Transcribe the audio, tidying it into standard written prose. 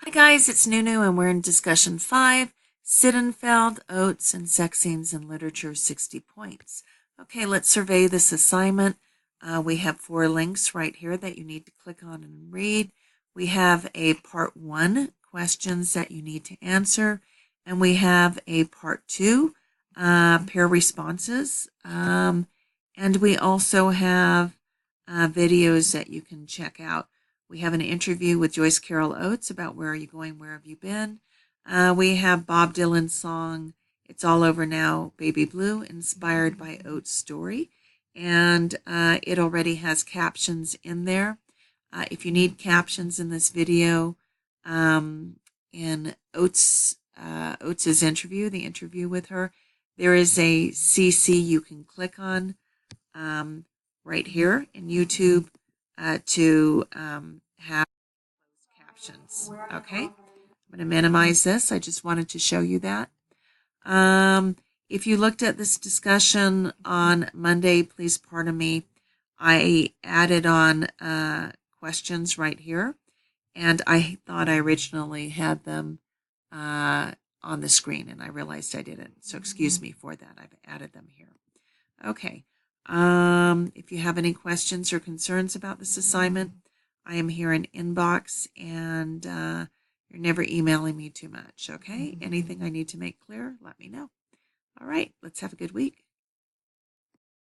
Hi guys, it's Nunu and we're in discussion 5, Sittenfeld, Oates, and Sex Scenes in Literature 60 points. Okay, let's survey this assignment. We have 4 links right here that you need to click on and read. We have a part 1, questions that you need to answer, and we have a part 2, pair responses, and we also have videos that you can check out. We have an interview with Joyce Carol Oates about where are you going, where have you been. We have Bob Dylan's song, It's All Over Now, Baby Blue, inspired by Oates' story. And it already has captions in there. If you need captions in this video, in Oates' interview, the interview with her, there is a CC you can click on right here in YouTube to have captions. Okay, I'm going to minimize this. I just wanted to show you that. If you looked at this discussion on Monday, please pardon me. I added on questions right here, and I thought I originally had them on the screen, and I realized I didn't. So excuse me for that. I've added them here. Okay. If you have any questions or concerns about this assignment, I am here in inbox, and you're never emailing me too much, okay? Anything I need to make clear, let me know. All right, let's have a good week.